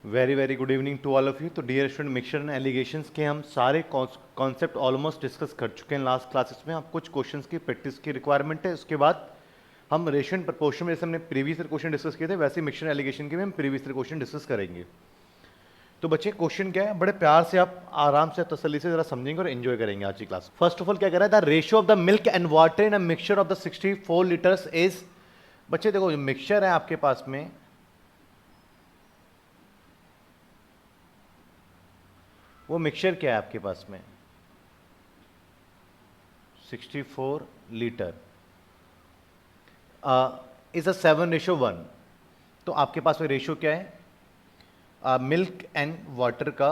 Very very good evening to all of you. तो dear student, mixture and alligations के हम सारे concept almost discuss कर चुके हैं लास्ट क्लासेस में। अब कुछ क्वेश्चंस की प्रैक्टिस की रिक्वायरमेंट है। उसके बाद हम रेशियो एंड प्रपोर्शन में जैसे हमने प्रीवियस ईयर क्वेश्चन डिस्कस किए थे, वैसे मिक्सचर एंड एलिगेशन के भी हम प्रीवियस ईयर क्वेश्चन डिस्कस करेंगे। तो बच्चे क्वेश्चन क्या है, बड़े प्यार से आप आराम से तसल्ली से जरा समझेंगे और एंजॉय करेंगे आज की क्लास। फर्स्ट ऑफ ऑल क्या कह रहा है, the ratio of the milk and water in a mixture of the 64 litres is. बच्चे देखो, मिक्सचर है आपके पास में, वो मिक्सचर क्या है आपके पास में, 64 लीटर इज अ 7:1। तो आपके पास में रेशियो क्या है, मिल्क एंड वाटर का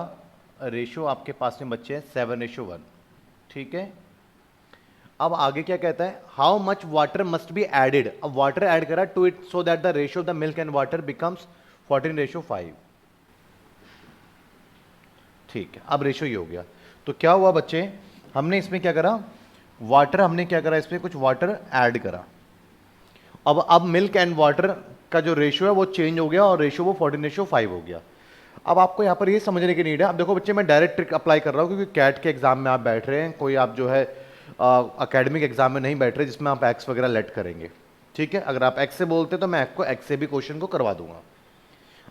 रेशियो आपके पास में बच्चे हैं 7:1। ठीक है। अब आगे क्या कहता है, how much water must be added. अब वाटर ऐड करा to it so that the ratio of the milk and water becomes 14:5। ठीक है, अब रेशियो ये हो गया। तो क्या हुआ बच्चे, हमने इसमें क्या करा, वाटर हमने क्या करा, इसमें कुछ वाटर ऐड करा। अब मिल्क एंड वाटर का जो रेशियो है वो चेंज हो गया और रेशियो वो 14:5 हो गया। अब आपको यहाँ पर ये समझने की नीड है। अब देखो बच्चे, मैं डायरेक्ट ट्रिक अप्लाई कर रहा हूँ क्योंकि कैट के एग्जाम में आप बैठ रहे हैं, कोई आप जो है अकेडमिक एग्जाम में नहीं बैठ रहे जिसमें आप एक्स वगैरह लेट करेंगे। ठीक है, अगर आप एक्स से बोलते तो मैं एक्स से भी क्वेश्चन को करवा दूंगा।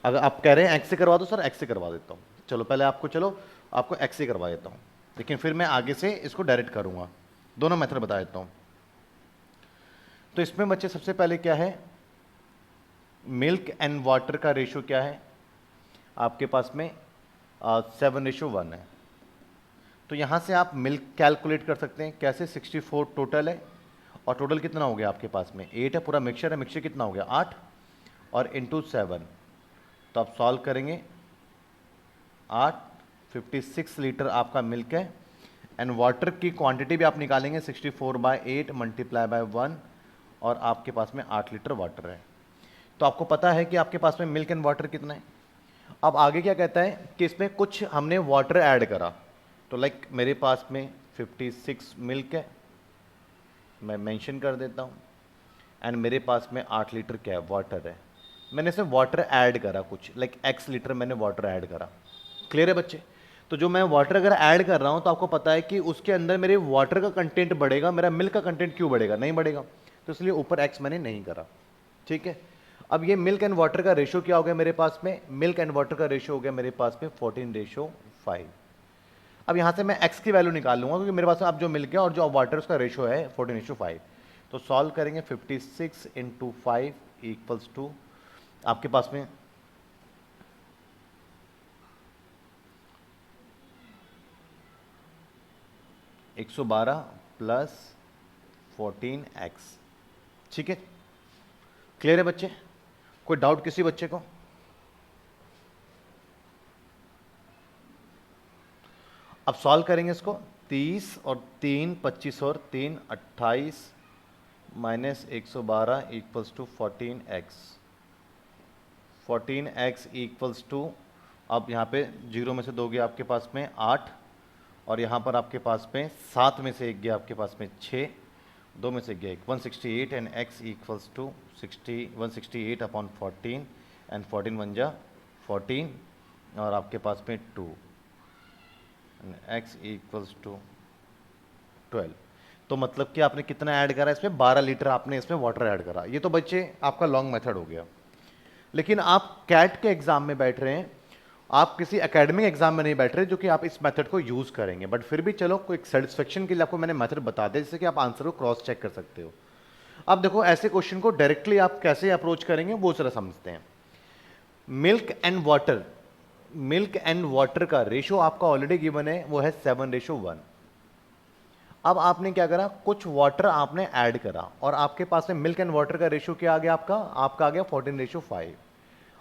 अगर आप कह रहे हैं एक्स से करवा दो सर, एक्स से करवा देता हूँ। चलो पहले आपको एक्स से करवा देता हूँ, लेकिन फिर मैं आगे से इसको डायरेक्ट करूँगा। दोनों मेथड बता देता हूँ। तो इसमें बच्चे सबसे पहले क्या है, मिल्क एंड वाटर का रेशियो क्या है आपके पास में, 7:1 है। तो यहाँ से आप मिल्क कैलकुलेट कर सकते हैं कैसे, 64 टोटल है और टोटल कितना हो गया आपके पास में 8 है, पूरा मिक्सचर है, मिक्सचर कितना हो गया 8 और इंटू 7। तो आप सॉल्व करेंगे 8, 56 लीटर आपका मिल्क है एंड वाटर की क्वांटिटी भी आप निकालेंगे 64/8 मल्टीप्लाई बाय 1 और आपके पास में 8 लीटर वाटर है। तो आपको पता है कि आपके पास में मिल्क एंड वाटर कितना है। अब आगे क्या कहता है कि इसमें कुछ हमने वाटर ऐड करा। तो लाइक मेरे पास में 56 मिल्क है, मैं मेंशन कर देता हूँ, एंड मेरे पास में 8 लीटर क्या है, वाटर है। मैंने इसमें वाटर ऐड करा कुछ, लाइक x लीटर मैंने वाटर ऐड करा। क्लियर है बच्चे। तो जो मैं वाटर अगर ऐड कर रहा हूँ तो आपको पता है कि उसके अंदर मेरे वाटर का कंटेंट बढ़ेगा, मेरा मिल्क का कंटेंट क्यों बढ़ेगा, नहीं बढ़ेगा। तो इसलिए ऊपर x मैंने नहीं करा। ठीक है। अब ये मिल्क एंड वाटर का रेशियो क्या हो गया मेरे पास में, मिल्क एंड वाटर का रेशियो हो गया मेरे पास में 14:5। अब यहाँ से मैं x की वैल्यू निकाल लूंगा क्योंकि मेरे पास अब जो मिल्क है और जो वाटर उसका रेशियो है 14:5। तो सॉल्व करेंगे 56 इंटू 5 इक्वल्स टू आपके पास में 112 प्लस 14x। ठीक है, क्लियर है बच्चे, कोई डाउट किसी बच्चे को। अब सॉल्व करेंगे इसको, 30 और 3 25 और 3 28 minus 112 equals to 14x। 14x equals to, अब यहाँ पे जीरो में से दोगे आपके पास में 8 और यहाँ पर आपके पास में 7 में से एक गया आपके पास में 6, 2 में से गया 168 and x equals to 168 upon 14 and 14 1 जा 14 और आपके पास में 2 एंड x इक्वल्स टू 12। तो मतलब कि आपने कितना ऐड करा इसमें, 12 लीटर आपने इसमें वाटर ऐड करा। ये तो बच्चे आपका लॉन्ग मेथड हो गया। लेकिन आप कैट के एग्जाम में बैठ रहे हैं, आप किसी एकेडमिक एग्जाम में नहीं बैठ रहे जो कि आप इस मेथड को यूज करेंगे, बट फिर भी चलो कोई सेटिस्फेक्शन के लिए आपको मैंने मेथड बता दिया जिससे कि आप आंसर को क्रॉस चेक कर सकते हो। अब देखो ऐसे क्वेश्चन को डायरेक्टली आप कैसे अप्रोच करेंगे वो जरा समझते हैं। मिल्क एंड वाटर का रेशियो आपका ऑलरेडी गिवन है, वो है 7:1। अब आपने क्या करा, कुछ वाटर आपने ऐड करा और आपके पास में मिल्क एंड वाटर का रेशियो क्या आ गया, आपका आ गया 14:5।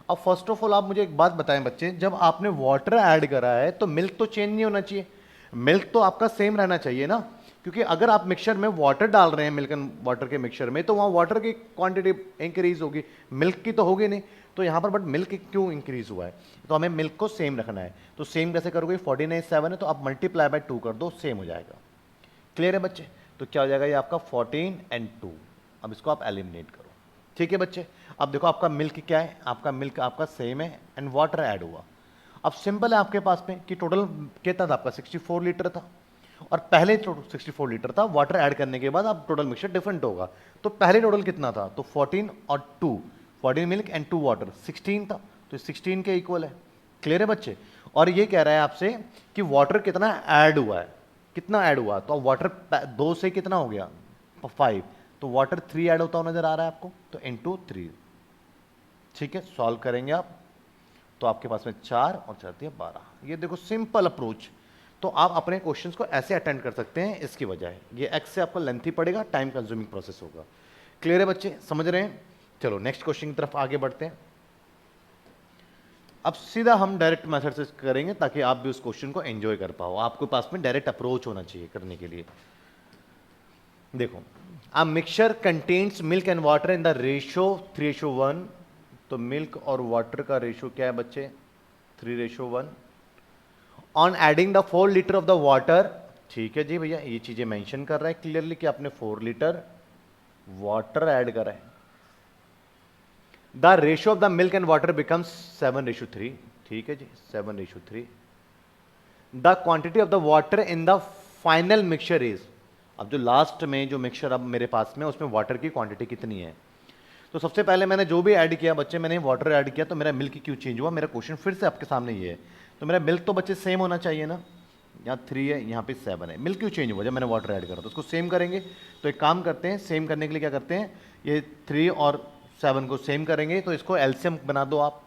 अब फर्स्ट ऑफ ऑल आप मुझे एक बात बताएं बच्चे, जब आपने वाटर ऐड करा है तो मिल्क तो चेंज नहीं होना चाहिए, मिल्क तो आपका सेम रहना चाहिए ना। क्योंकि अगर आप मिक्सचर में वाटर डाल रहे हैं, मिल्क एंड वाटर के मिक्सचर में, तो वहां वाटर की क्वांटिटी इंक्रीज होगी, मिल्क की तो होगी नहीं। तो यहां पर बट मिल्क क्यों इंक्रीज हुआ है, तो हमें मिल्क को सेम रखना है। तो सेम कैसे करोगे, 14:7 है तो आप मल्टीप्लाई बाय 2 कर दो, सेम हो जाएगा। क्लियर है बच्चे। तो क्या हो जाएगा ये आपका 14 एंड 2। अब इसको आप एलिमिनेट करो। ठीक है बच्चे। अब देखो आपका मिल्क क्या है, आपका मिल्क आपका सेम है एंड वाटर ऐड हुआ। अब सिंपल है आपके पास में कि टोटल कितना था आपका 64 लीटर था, और पहले 64 लीटर था, वाटर ऐड करने के बाद अब टोटल मिक्सचर डिफरेंट होगा। तो पहले टोटल कितना था, तो 14 और 2, 14 मिल्क एंड 2 वाटर 16 था, तो 16 के इक्वल है। क्लियर है बच्चे? और ये कह रहा है आपसे कि वाटर कितना ऐड हुआ है, कितना ऐड हुआ, तो वाटर 2 से कितना हो गया 5, तो वाटर 3 ऐड होता हुआ नजर आ रहा है आपको, तो इंटू 3। ठीक है, सॉल्व करेंगे आप तो आपके पास में 4 और 4 दिया 12। ये देखो सिंपल अप्रोच। तो आप अपने क्वेश्चंस को ऐसे अटेंड कर सकते हैं इसकी वजह है, ये एक्स से आपको लेंथी पड़ेगा, टाइम कंज्यूमिंग प्रोसेस होगा। क्लियर है बच्चे, समझ रहे हैं? चलो नेक्स्ट क्वेश्चन की तरफ आगे बढ़ते हैं। अब सीधा हम डायरेक्ट मेथड से करेंगे ताकि आप भी उस क्वेश्चन को एंजॉय कर पाओ, आपके पास में डायरेक्ट अप्रोच होना चाहिए करने के लिए। देखो, a mixture contains milk and water in the ratio 3:1, तो मिल्क और वाटर का रेशियो क्या है बच्चे 3:1। On adding the 4 litre of the water, ठीक है जी भैया, ये चीजें मेंशन कर रहा है क्लियरली कि आपने 4 लीटर वाटर ऐड करा है। The ratio of the milk and water becomes 7:3, ठीक है जी 7:3। The quantity of the water in the final mixture is, अब जो लास्ट में जो मिक्सचर अब मेरे पास में उसमें वाटर की क्वांटिटी कितनी है। तो सबसे पहले मैंने जो भी ऐड किया बच्चे, मैंने वाटर ऐड किया, तो मेरा मिल्क क्यों चेंज हुआ, मेरा क्वेश्चन फिर से आपके सामने ये है। तो मेरा मिल्क तो बच्चे सेम होना चाहिए ना, यहाँ 3 है यहाँ पे 7 है, मिल्क क्यों चेंज हुआ जब मैंने वाटर ऐड करा, तो उसको सेम करेंगे। तो एक काम करते हैं, सेम करने के लिए क्या करते हैं, ये 3 और 7 को सेम करेंगे, तो इसको एलसीएम बना दो आप।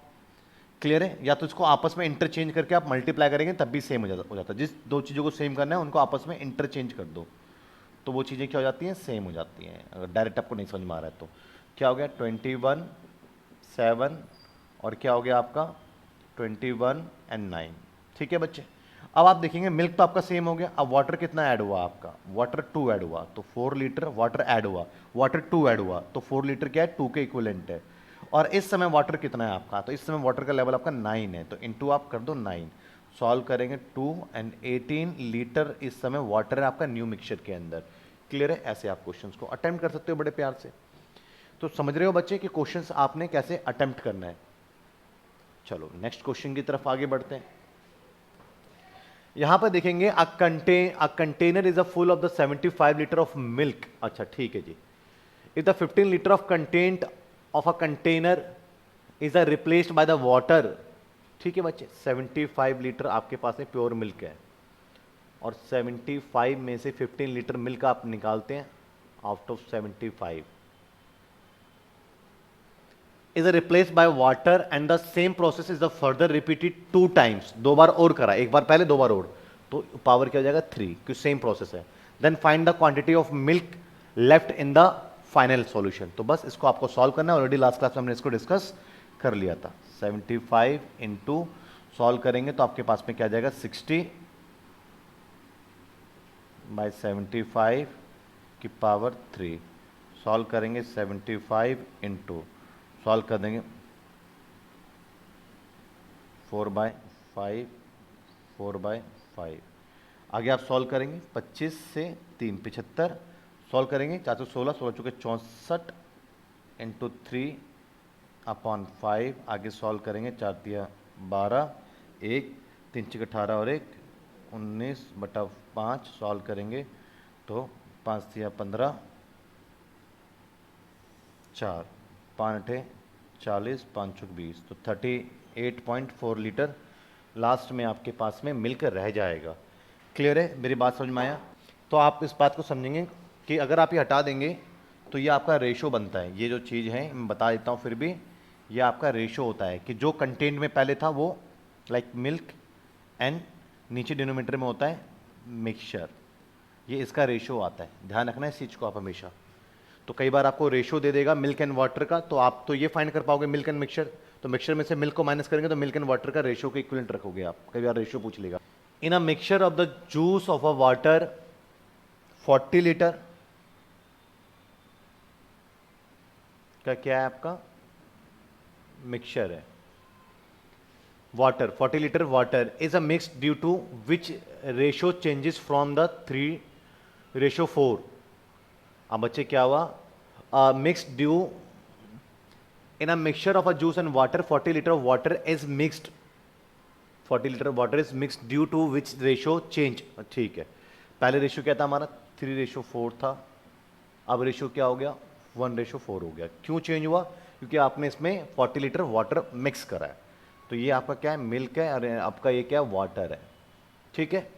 क्लियर है? या तो इसको आपस में इंटरचेंज करके आप मल्टीप्लाई करेंगे तब भी सेम हो जाता है। जिस दो चीज़ों को सेम करना है उनको आपस में इंटरचेंज कर दो, तो वो चीज़ें क्या हो जाती हैं, सेम हो जाती हैं। अगर डायरेक्ट आपको नहीं समझ में आ रहा है तो क्या हो गया 21 7 और क्या हो गया आपका 21 एंड 9। ठीक है बच्चे, अब आप देखेंगे मिल्क तो आपका सेम हो गया, अब वाटर कितना ऐड हुआ आपका, वाटर 2 ऐड हुआ, तो 4 लीटर वाटर ऐड हुआ, वाटर 2 ऐड हुआ, तो 4 लीटर क्या है 2 के इक्विवेलेंट है। और इस समय वाटर कितना है आपका, तो इस समय वाटर का लेवल आपका 9 है, तो इनटू आप कर दो 9, सॉल्व करेंगे 2 एंड 18 लीटर इस समय वाटर है आपका न्यू मिक्सचर के अंदर। क्लियर है? ऐसे आप क्वेश्चंस को अटेम्प्ट कर सकते हो बड़े प्यार से। तो समझ रहे हो बच्चे कि क्वेश्चंस आपने कैसे अटेम्प्ट करना है। चलो नेक्स्ट क्वेश्चन की तरफ आगे बढ़ते हैं। यहां पर देखेंगे a container is a full of the 75 litre of milk. अच्छा ठीक है जी, if the 15 litre of content of a container is a replaced by the water. ठीक है बच्चे, 75 लीटर आपके पास में प्योर मिल्क है और 75 में से 15 लीटर मिल्क आप निकालते हैं out of 75 is replace by water and the same process is the further repeated 2 times, 2 बार और करा, एक बार पहले 2 बार और, तो पावर क्या हो जाएगा 3, क्योंकि सेम प्रोसेस है। Then find the quantity of milk left in the final solution. तो बस इसको आपको सॉल्व करना है, ऑलरेडी लास्ट क्लास में हमने इसको डिस्कस कर लिया था। 75 इंटू सॉल्व करेंगे तो आपके पास में क्या आ जाएगा 60 बाय 75 की पावर 3, सॉल्व करेंगे 75 इंटू सॉल्व कर देंगे 4/5 4/5, आगे आप सॉल्व करेंगे 25 से 3 75, सॉल्व करेंगे 416 16 चुके 64 इंटू 3/5, आगे सॉल्व करेंगे 4 दिया 12, 1 3 6 18 और 1 19/5, सॉल्व करेंगे तो 5 दिया 15, 4 5 8 40 5 चौक 20, तो 38.4 लीटर लास्ट में आपके पास में मिल्क रह जाएगा। क्लियर है? मेरी बात समझ में आया? तो आप इस बात को समझेंगे कि अगर आप ये हटा देंगे तो ये आपका रेशो बनता है। ये जो चीज़ है मैं बता देता हूँ, फिर भी ये आपका रेशो होता है कि जो कंटेंट में पहले था वो लाइक मिल्क एंड नीचे डिनोमीटर में होता है मिक्सचर, ये इसका रेशो आता है। ध्यान रखना है इस चीज़ को आप हमेशा। तो कई बार आपको रेशो दे देगा मिल्क एंड वाटर का, तो आप तो ये फाइंड कर पाओगे मिल्क एंड मिक्सचर, तो मिक्सचर में से मिल्क को माइनस करेंगे तो मिल्क एंड वाटर का रेशो के इक्विवेलेंट रखोगे आप। कई बार रेशो पूछ लेगा। In a mixture of the juice of a water 40 litre का क्या है आपका मिक्सचर है, water 40 litre water is a mix due to which ratio changes from the 3:4। अब बच्चे क्या हुआ, mix due in a mixture of a juice and water 40 litre of water is mixed, 40 litre water is mixed due to which ratio change. ठीक है, पहले ratio क्या था हमारा 3:4 था, अब रेशो क्या हो गया 1:4 हो गया। क्यों चेंज हुआ? क्योंकि आपने इसमें 40 लीटर वाटर मिक्स करा है। तो ये आपका क्या है मिल्क है और आपका ये क्या है वाटर है। ठीक है,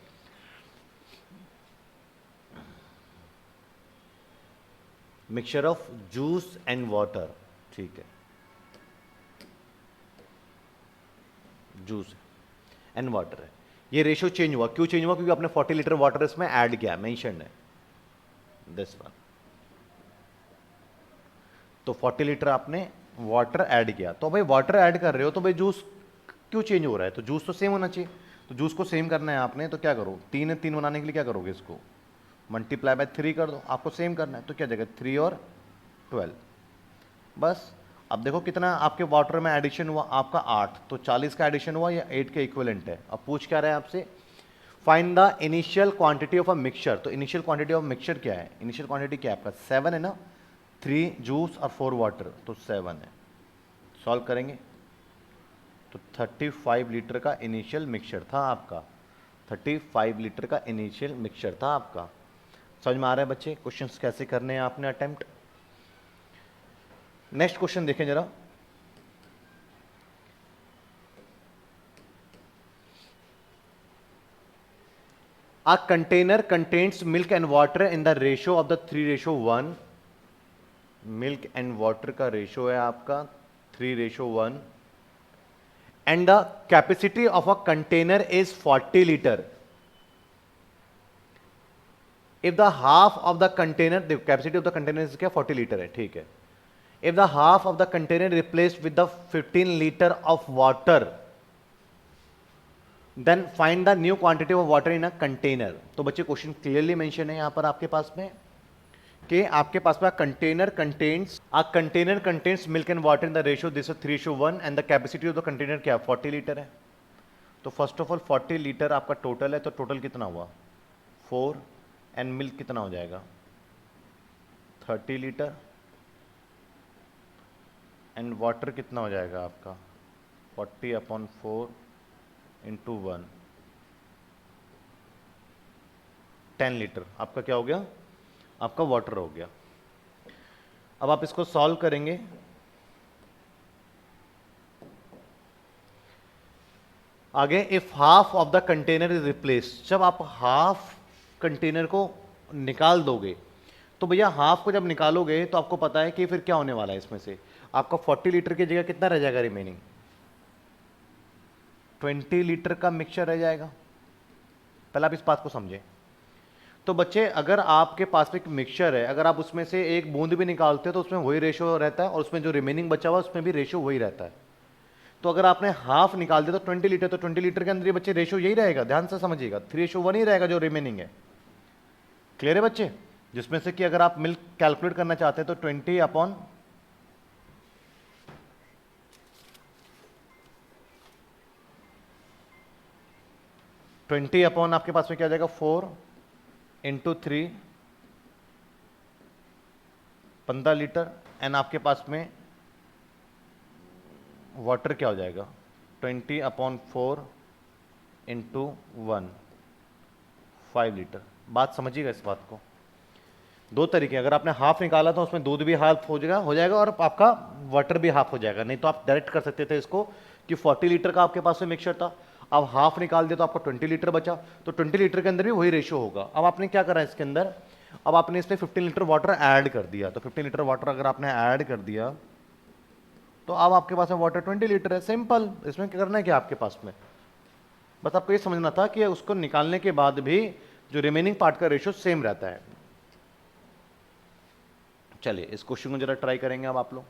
mixture of juice and water. ठीक है, जूस एंड वाटर है, ये रेशियो चेंज हुआ। क्यों चेंज हुआ? क्योंकि आपने 40 लीटर वाटर इसमें ऐड किया, मेंशन है दिस वन। तो 40 लीटर आपने वाटर ऐड किया, तो भाई वाटर ऐड कर रहे हो तो भाई जूस क्यों चेंज हो रहा है? तो जूस तो सेम होना चाहिए। तो जूस को सेम करना है आपने, तो क्या करो 3 बनाने के लिए क्या करोगे, इसको मल्टीप्लाई बाय 3 कर दो, आपको सेम करना है। तो क्या जगह 3 और 12 बस। अब देखो कितना आपके वाटर में एडिशन हुआ, आपका 8, तो 40 का एडिशन हुआ, या 8 के इक्विवेलेंट है। अब पूछ क्या रहा है आपसे, find the initial quantity of a mixture. तो इनिशियल क्वांटिटी ऑफ मिक्सचर क्या है? इनिशियल क्वांटिटी क्या है आपका 7 है ना, 3 जूस और 4 वाटर, तो 7 है। सॉल्व करेंगे तो 35 लीटर का इनिशियल मिक्सचर था आपका, 35 लीटर का इनिशियल मिक्सचर था आपका। समझ में आ रहा है बच्चे क्वेश्चंस कैसे करने हैं आपने अटेम्प्ट? नेक्स्ट क्वेश्चन देखें जरा, a container contains milk and water in the ratio of the 3:1, milk and water का रेशियो है आपका 3:1, and the capacity of a container is 40 litre. If the half of the container, capacity of the container is क्या 40 litre है, ठीक है। If the half of the container replaced with the 15 litre of water, then find the new quantity of water in a container. तो बच्चे question clearly mention है यहां पर आपके पास में कि आपके पास में container contains milk and water in the ratio this 3:1 and the capacity of the container क्या 40 लीटर है। तो फर्स्ट ऑफ ऑल 40 लीटर आपका टोटल है, तो टोटल कितना हुआ 4, एंड मिल्क कितना हो जाएगा 30 लीटर, एंड वाटर कितना हो जाएगा आपका 40/4 इंटू 1, 10 लीटर आपका क्या हो गया, आपका वाटर हो गया। अब आप इसको सॉल्व करेंगे, आगे if half of the container is replace, जब आप हाफ कंटेनर को निकाल दोगे, तो भैया हाफ को जब निकालोगे तो आपको पता है कि फिर क्या होने वाला है, इसमें से आपका 40 लीटर की जगह कितना रह जाएगा रिमेनिंग, 20 लीटर का मिक्सचर रह जाएगा। पहले आप इस बात को समझें। तो बच्चे अगर आपके पास में एक मिक्सचर है, अगर आप उसमें से एक बूंद भी निकालते हो तो उसमें वही रेशियो रहता है, और उसमें जो रिमेनिंग बचा हुआ उसमें भी रेशियो वही रहता है। तो अगर आपने हाफ निकाल दिया तो 20 लीटर, तो 20 लीटर के अंदर ये बच्चे रेशियो यही रहेगा, ध्यान से समझिएगा 3:1 ही रहेगा जो रिमेनिंग है। क्लियर है बच्चे? जिसमें से कि अगर आप मिल्क कैलकुलेट करना चाहते हैं तो 20 अपॉन आपके पास में क्या आ जाएगा 4 इंटू 3, 15 लीटर, एंड आपके पास में वाटर क्या हो जाएगा 20/4 इंटू 1, 5 लीटर। बात समझिएगा इस बात को। दो तरीके, अगर आपने हाफ निकाला तो उसमें दूध भी हाफ हो जाएगा और आपका वाटर भी हाफ हो जाएगा। नहीं तो आप डायरेक्ट कर सकते थे इसको कि 40 लीटर का आपके पास में मिक्सचर था, अब हाफ निकाल दिया तो आपको 20 लीटर बचा, तो 20 लीटर के अंदर भी वही रेशियो होगा। अब आपने क्या करा इसके अंदर, अब आपने इसमें 15 लीटर वाटर ऐड कर दिया, तो 15 लीटर वाटर अगर आपने ऐड कर दिया तो अब आपके पास में वाटर 20 लीटर है। सिंपल, इसमें क्या करना है क्या आपके पास में, बस आपको ये समझना था कि उसको निकालने के बाद भी जो रिमेनिंग पार्ट का रेशियो सेम रहता है। चलिए इस क्वेश्चन को जरा ट्राई करेंगे अब आप लोग।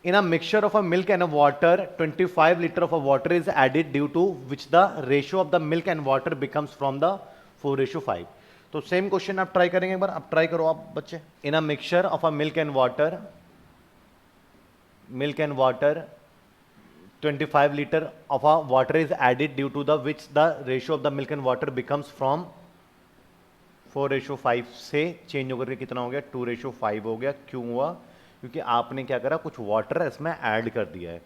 In a mixture of a milk and a water, 25 liter of a water is added due to which the ratio of the milk and water becomes from the 4:5। तो सेम क्वेश्चन आप try करेंगे एक बार, आप try करो आप बच्चे। In a mixture of a milk and water 25 liter of a water is added due to the which the ratio of the milk and water becomes from 4:5 से change होकर के कितना हो गया 2:5 हो गया। क्यों हुआ? क्योंकि आपने क्या करा, कुछ वाटर इसमें ऐड कर दिया है।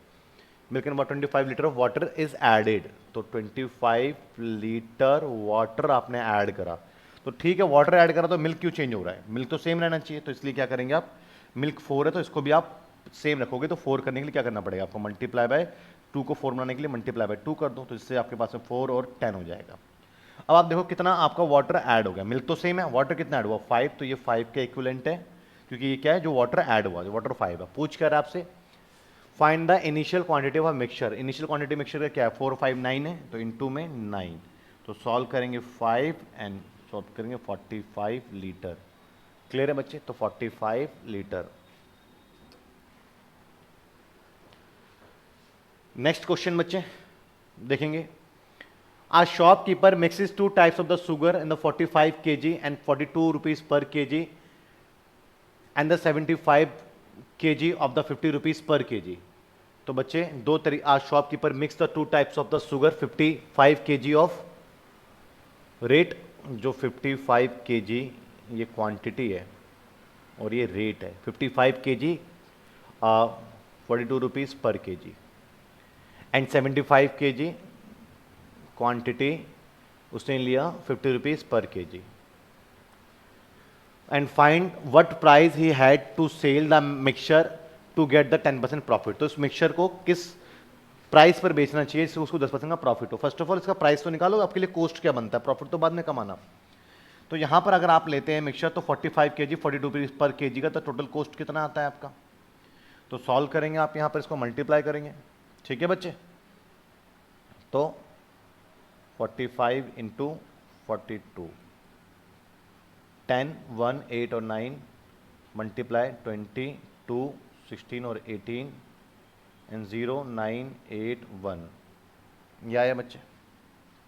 Milk and water 25 litre of water is added, तो 25 लीटर वाटर आपने ऐड करा। तो ठीक है, वाटर ऐड करा तो मिल्क क्यों चेंज हो रहा है? मिल्क तो सेम रहना चाहिए, तो इसलिए क्या करेंगे आप, मिल्क 4 है तो इसको भी आप सेम रखोगे, तो 4 करने के लिए क्या करना पड़ेगा आपको, मल्टीप्लाई बाय 2 को 4 बनाने के लिए मल्टीप्लाई बाय 2 कर दो, तो इससे आपके पास में 4 और 10 हो जाएगा। अब आप देखो कितना आपका वाटर ऐड हो गया, मिल्क तो सेम है, वाटर कितना ऐड हुआ 5, तो ये 5 के इक्विवेलेंट है, क्योंकि ये क्या है, जो वाटर ऐड हुआ, जो वाटर 5 है। पूछ कर आपसे find the initial quantity of mixture, initial quantity mixture का क्या है, 4 5 9 है, तो इनटू में 9, तो सॉल्व करेंगे 5 एंड सॉल्व करेंगे 45 लीटर। क्लियर है बच्चे? तो 45 लीटर। नेक्स्ट क्वेश्चन बच्चे देखेंगे, a shopkeeper mixes 2 types of the sugar in the 45 kg and 42 rupees पर kg and the 75 kg of the 50 rupees पर kg। तो बच्चे दो तरीके, a shopkeeper mix the 2 types of the sugar 55 kg of rate, जो 55 kg ये quantity है और ये रेट है, 55 kg 42 रुपीज पर kg एंड 75 kg क्वांटिटी उसने लिया 50 रुपीज पर kg, and find what price he had to sell the mixture to get the 10% profit. तो इस मिक्सचर को किस प्राइस पर बेचना चाहिए इससे उसको 10% का प्रॉफिट हो। फर्स्ट ऑफ ऑल इसका प्राइस तो निकालो, आपके लिए कॉस्ट क्या बनता है, प्रॉफिट तो बाद में कमाना। तो यहां पर अगर आप लेते हैं मिक्सचर तो 45 kg 42 रुपीज पर kg का, तो टोटल कॉस्ट कितना आता है आपका, तो सॉल्व करेंगे आप यहां पर इसको मल्टीप्लाई करेंगे। ठीक है बच्चे, तो 45 इंटू 42, 10 1 8 और 9 मल्टीप्लाई 22 16 और 18 एंड 0 9 8 1, यह आया बच्चे।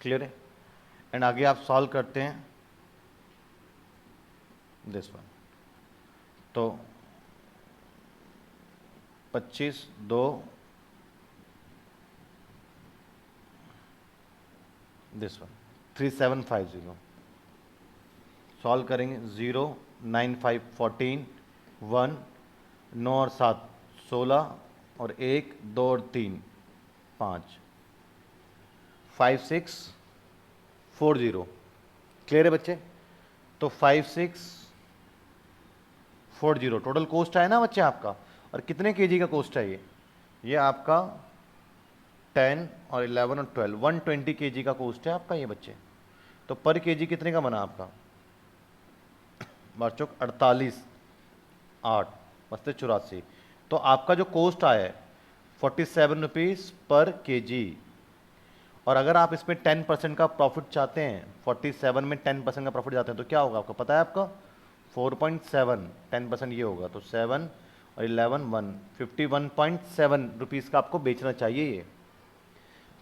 क्लियर है? एंड आगे आप सॉल्व करते हैं दिस वन, तो 25 2 दिस वन 3750, सॉल्व करेंगे 0 9 5 14 1 9 और 7 16 और 1 2 और 3 5 5 6 4 0। क्लियर है बच्चे? तो 5 6 4 0 टोटल कॉस्ट आया ना बच्चे आपका, और कितने केजी का कॉस्ट है ये आपका 10 और 11 और 12 120 केजी का कॉस्ट है आपका ये बच्चे। तो पर केजी कितने का बना आपका, बारचौक 48 8 मस्ते 84, तो आपका जो कॉस्ट आया है 47 रुपीज़ पर केजी। और अगर आप इसमें 10% का प्रॉफिट चाहते हैं, 47 में 10% का प्रॉफिट चाहते हैं, तो क्या होगा आपको पता है, आपका 4.7 10% ये होगा, तो 7 और 11 1 51.7 रुपीज़ का आपको बेचना चाहिए। ये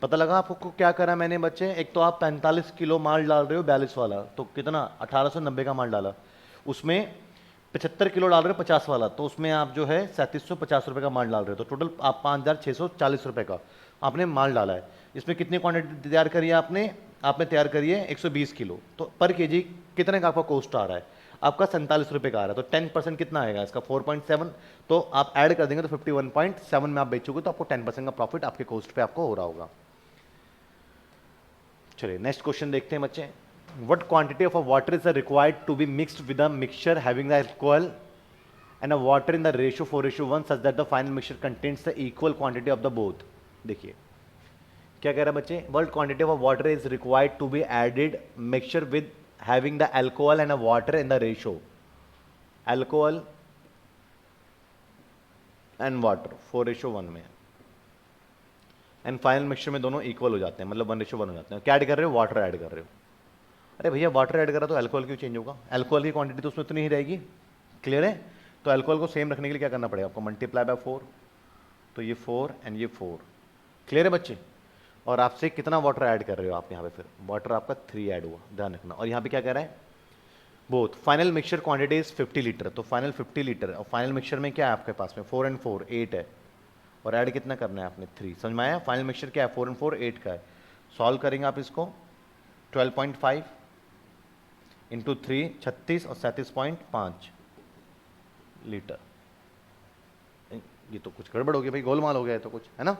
पता लगा आपको क्या करा मैंने बच्चे, एक तो आप 45 किलो माल डाल रहे हो 42 वाला, तो कितना 1890 का माल डाला, उसमें 75 किलो डाल रहे हो 50 वाला, तो उसमें आप जो है 3750 रुपये का माल डाल रहे हो, तो टोटल आप 5640 रुपये का आपने माल डाला है। इसमें कितनी क्वांटिटी तैयार करी है आपने तैयार करी है 120 किलो, तो पर केजी कितने का आपका कॉस्ट आ रहा है, आपका 47 रुपये का आ रहा है, तो 10% कितना आएगा इसका 4.7, तो आप ऐड कर देंगे तो 51.7 में आप बेचोगे, तो आपको 10% का प्रॉफिट आपके कॉस्ट पे आपको हो रहा होगा। चलिए नेक्स्ट क्वेश्चन देखते हैं बच्चे, what quantity of a water is required to be mixed with a mixture having the alcohol and a water in the ratio 4:1 such that the final mixture contains the equal quantity of the both। देखिए क्या कह रहा है बच्चे, what quantity of a water is required to be added mixture with having the alcohol and a water in the ratio alcohol and water 4:1 में, and final mixture में दोनों equal हो जाते हैं, मतलब 1:1 हो जाते हैं। क्या ऐड कर रहे हो, वाटर ऐड कर रहे हो। अरे भैया वाटर ऐड करा तो अल्कोहल क्यों चेंज होगा, अल्कोहल की क्वांटिटी तो उसमें उतनी ही रहेगी। क्लियर है? तो अल्कोहल को सेम रखने के लिए क्या करना पड़ेगा आपको, मल्टीप्लाई बाय 4, तो ये 4 एंड ये 4। क्लियर है बच्चे? और आपसे कितना वाटर ऐड कर रहे हो आप यहाँ पे, फिर वाटर आपका 3 ऐड हुआ, ध्यान रखना। और यहाँ पे क्या कह रहा है, both final mixture quantity is 50 litre, तो फाइनल 50 लीटर, और फाइनल मिक्सचर में क्या है आपके पास में 4 एंड 4 8 है, और ऐड कितना करना है आपने 3। समझ में आया? फाइनल मिक्सचर क्या है 4 एंड 4 8 का है। सॉल्व करेंगे आप इसको 12.5 इंटू 3 36 और 37.5 लीटर। ये तो कुछ गड़बड़ हो गया भाई, गोलमाल हो गया है तो कुछ, है ना।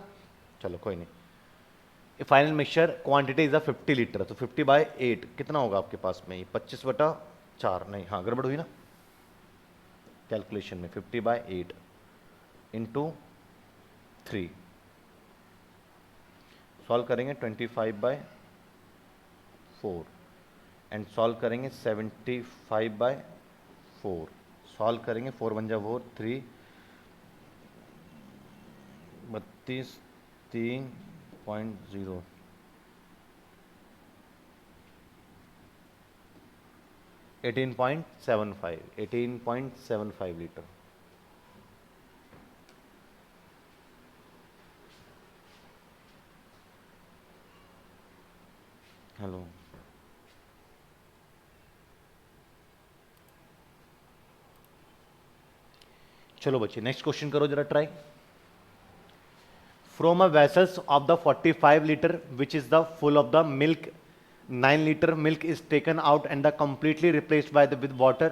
चलो कोई नहीं। Final mixture quantity is 50 litre, तो 50/8 कितना होगा आपके पास में, 25/4, नहीं हाँ गड़बड़ हुई ना कैलकुलेशन में। 50/8 इंटू 3, सॉल्व करेंगे 25/4 एंड सॉल्व करेंगे 75/4, सॉल्व करेंगे 4 × 4 3, 32 3.0, 18.75 लीटर। हेलो, चलो बच्चे नेक्स्ट क्वेश्चन करो जरा try. From a vessels of the 45 litre which is the full of the milk, 9 liter milk is taken out and the completely replaced by the with water.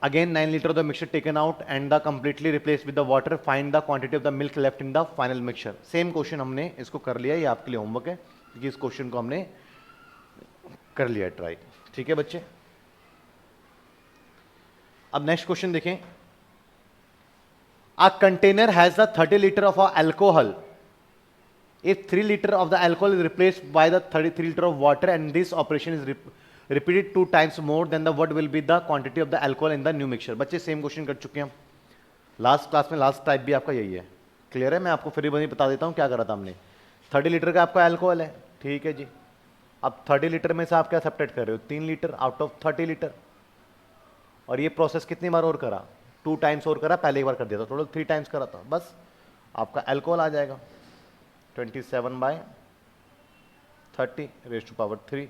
Again 9 liter of the mixture taken out and the completely replaced with the water. Find the quantity of the milk left in the final mixture. Same question हमने इसको कर लिया, ये आपके लिए homework है क्योंकि इस क्वेश्चन को हमने कर लिया ट्राई। ठीक है बच्चे, अब नेक्स्ट क्वेश्चन देखें। A container has the 30 liter of alcohol. If 3 liter of the alcohol is replaced by the 33 liter of water and this operation is repeated 2 times more, then the what will be the quantity of the alcohol in the new mixture? बच्चे same question कर चुके हैं हम last class में, last type भी आपका यही है। क्लियर है, मैं आपको फिर भी बता देता हूँ क्या करा था हमने। 30 लीटर का आपका अल्कोहल है, ठीक है जी। अब 30 लीटर में से आप क्या सब्ट्रैक्ट कर रहे हो, 3 लीटर आउट ऑफ 30 लीटर। और ये प्रोसेस कितनी बार और करा, 2 टाइम्स और करा, पहले एक बार कर दिया था, टोटल 3 टाइम्स करा था। बस आपका अल्कोहल आ जाएगा 27/30 raise to power 3,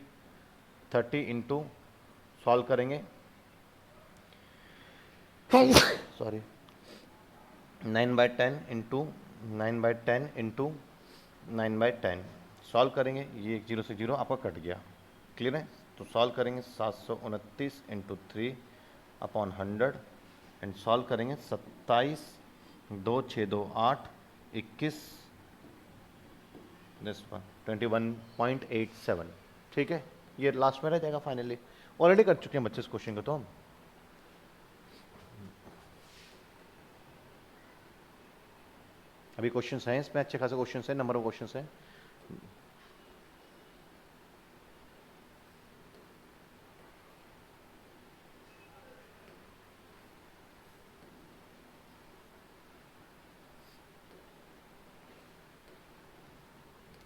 30 into solve करेंगे सॉरी 9/10 इंटू 9/10 इंटू 9/10 सॉल्व करेंगे, ये 0 से 0 आपका कट गया। क्लियर है, तो सॉल्व करेंगे 729 इंटू 3/100 एंड सॉल्व करेंगे 27 2 6 2 8 21 21.87। ठीक है, ये लास्ट में रह जाएगा फाइनली। ऑलरेडी कर चुके हैं बच्चे इस क्वेश्चन को तो हम। अभी क्वेश्चंस हैं इसमें, अच्छे खासे क्वेश्चंस हैं, नंबर ऑफ क्वेश्चंस हैं।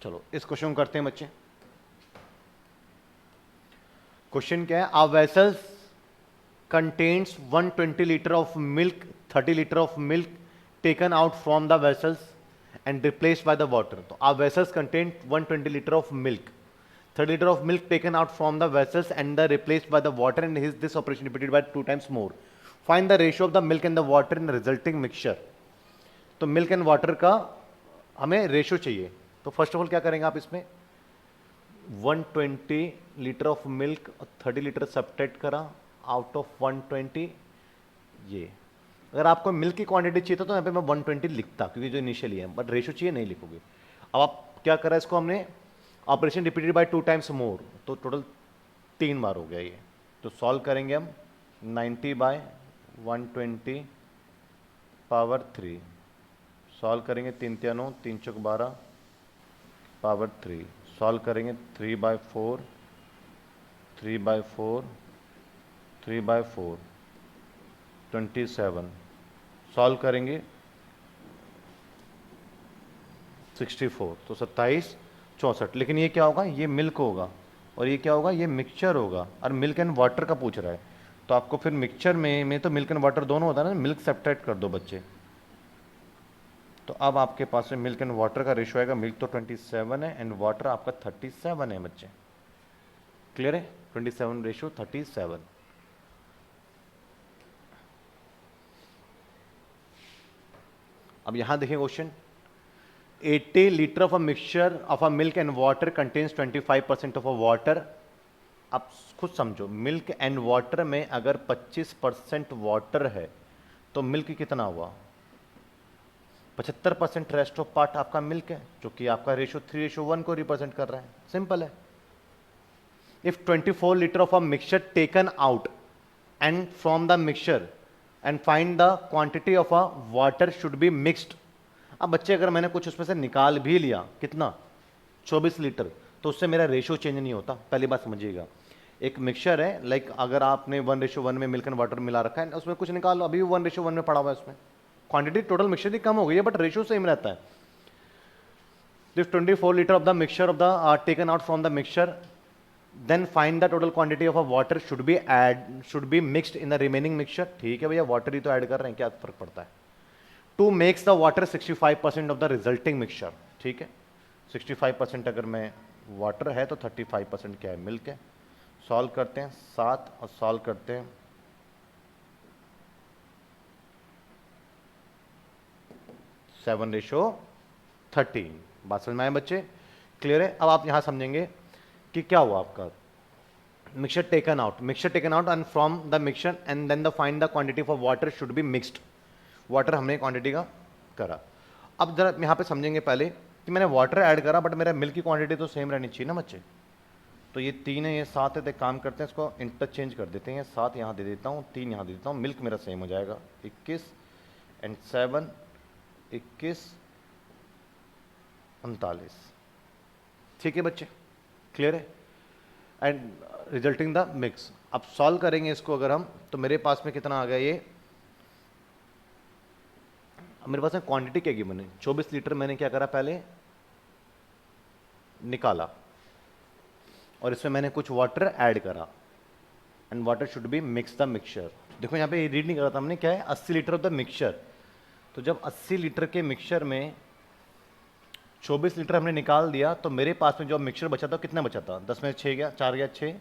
चलो इस क्वेश्चन को करते हैं बच्चे। क्वेश्चन क्या है, a vessels contains 120 litre of milk, 30 litre of milk taken out from the vessels and replaced by the water. तो a vessels contain 120 litre of milk, 30 litre of milk taken out from the vessels and the replaced by the water and this operation repeated by 2 times more. Find the ratio of the milk and the water in resulting mixture. तो milk and water का हमें ratio चाहिए। तो first of all क्या करेंगे आप इसमें, 120 litre of milk और 30 लीटर सब्ट्रैक्ट करा आउट ऑफ 120। ये अगर आपको मिल्क की क्वांटिटी चाहिए था तो यहाँ पे मैं 120 लिखता क्योंकि जो इनिशियली है, बट रेशियो चाहिए नहीं लिखोगे। अब आप क्या करा, इसको हमने ऑपरेशन रिपीटेड बाय 2 टाइम्स मोर, तो टोटल 3 बार हो गया ये। तो सॉल्व करेंगे हम 90/120 पावर 3, सॉल्व करेंगे 3 3 9 3 चौक 12 पावर 3, सॉल्व करेंगे 3/4 3/4 3/4 27, सॉल्व करेंगे 64, तो 27 64। लेकिन ये क्या होगा, ये मिल्क होगा और ये क्या होगा, ये मिक्सचर होगा। और मिल्क एंड वाटर का पूछ रहा है तो आपको फिर मिक्सचर में तो मिल्क एंड वाटर दोनों होता है ना, मिल्क सब्ट्रैक्ट कर दो बच्चे। तो अब आपके पास में मिल्क एंड वाटर का रेशियो आएगा, मिल्क तो 27 है एंड वाटर आपका 37 है बच्चे। क्लियर है, 27 रेशियो 37। अब यहां देखिए question, 80 litre of a mixture of a milk and water contains 25% of a water. अब खुद समझो, मिल्क एंड वाटर में अगर 25% वाटर है तो मिल्क कितना हुआ, 75% रेस्ट ऑफ पार्ट आपका मिल्क है, जो कि आपका रेशो 3:1 को रिप्रेजेंट कर रहा है। सिंपल है। If 24 litre of a mixture taken out and from the mixture and find the quantity of a water should be mixed. अब बच्चे अगर मैंने कुछ उसमें से निकाल भी लिया, कितना, 24 लीटर, तो उससे मेरा रेशो चेंज नहीं होता। पहली बात समझिएगा, एक मिक्सचर है, लाइक अगर आपने 1:1 में मिल्क एंड वाटर मिला रखा है, उसमें कुछ निकाल लो, अभी भी 1:1 में पड़ा हुआ है, उसमें क्वांटिटी टोटल मिक्सचर की कम हो गई है, बट रेशो सेम रहता है। If 24 litre of the mixture of the taken out from the mixture, then find the total quantity of a water should be mixed in the remaining mixture। ठीक है भैया, water ही तो add कर रहे हैं, क्या फर्क पड़ता है। To makes the water 65% of the resulting mixture. ठीक है, 65% अगर मैं वाटर है तो 35% क्या है, मिल्क है। सॉल्व करते हैं 7 और सॉल्व करते हैं 7:13। बात समझ में आए बच्चे, क्लियर है। अब आप यहां समझेंगे कि क्या हुआ आपका, mixture taken out and from the mixture and then the find the quantity of water should be mixed. Water हमने क्वांटिटी का करा। अब जरा यहाँ पे समझेंगे पहले कि मैंने वाटर ऐड करा, बट मेरा मिल्क की क्वांटिटी तो सेम रहनी चाहिए ना बच्चे। तो ये 3 है, ये 7 है, तो काम करते हैं, इसको इंटरचेंज कर देते हैं। 7 यहाँ दे देता हूँ, 3 यहाँ दे देता हूँ, मिल्क मेरा सेम हो जाएगा। 21 एंड 7, 21, 39। ठीक है बच्चे, क्लियर है। And resulting the mix. अब सॉल्व करेंगे इसको अगर हम, तो मेरे पास में कितना आ गया, ये मेरे पास में क्वांटिटी क्या गिवन है, 24 लीटर मैंने क्या करा, पहले निकाला और इसमें मैंने कुछ वाटर ऐड करा and water should B mix the mixture. देखो यहाँ पे रीड नहीं करा था हमने, क्या है, 80 लीटर ऑफ द मिक्सचर। तो जब 80 लीटर के मिक्सचर में 24 लीटर हमने निकाल दिया, तो मेरे पास में जो मिक्सचर बचा था कितना बचा था, 10 में 6 गया, 4 गया 6,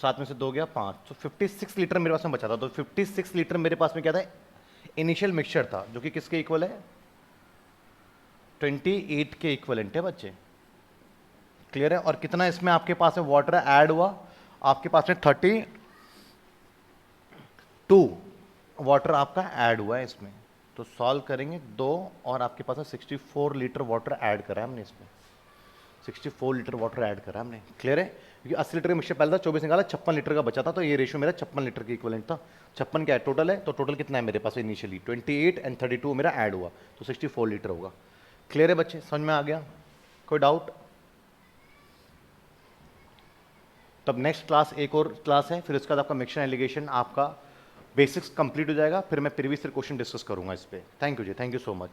7 में से 2 गया 5, तो 56 लीटर मेरे पास में बचा था। तो 56 लीटर मेरे पास में क्या था, इनिशियल मिक्सचर था, जो कि किसके इक्वल है, 28 के इक्वलेंट है बच्चे। क्लियर है। और कितना इसमें आपके पास में वाटर ऐड हुआ, आपके पास में 32 वाटर आपका ऐड हुआ है इसमें। तो सॉल्व करेंगे 2 और आपके पास 64 लीटर वाटर ऐड करा है हमने इसमें, 64 लीटर वाटर ऐड करा हमने। क्लियर है। क्योंकि 80 लीटर का मिक्सचर पहले था, 24 निकाला, 56 लीटर का बचा था, तो ये रेशियो मेरा 56 लीटर के इक्वलेंट था। 56 क्या है टोटल है, तो टोटल कितना है मेरे पास इनिशियली, 28 एंड 32 मेरा ऐड हुआ, तो 64 लीटर होगा। क्लियर है बच्चे, समझ में आ गया, कोई डाउट। तब नेक्स्ट क्लास एक और क्लास है, फिर उसके बाद आपका मिक्सचर एलिगेशन आपका बेसिक्स कंप्लीट हो जाएगा, फिर मैं प्रीवियस ईयर क्वेश्चन डिस्कस करूंगा इस पे। Thank you ji, thank you so much.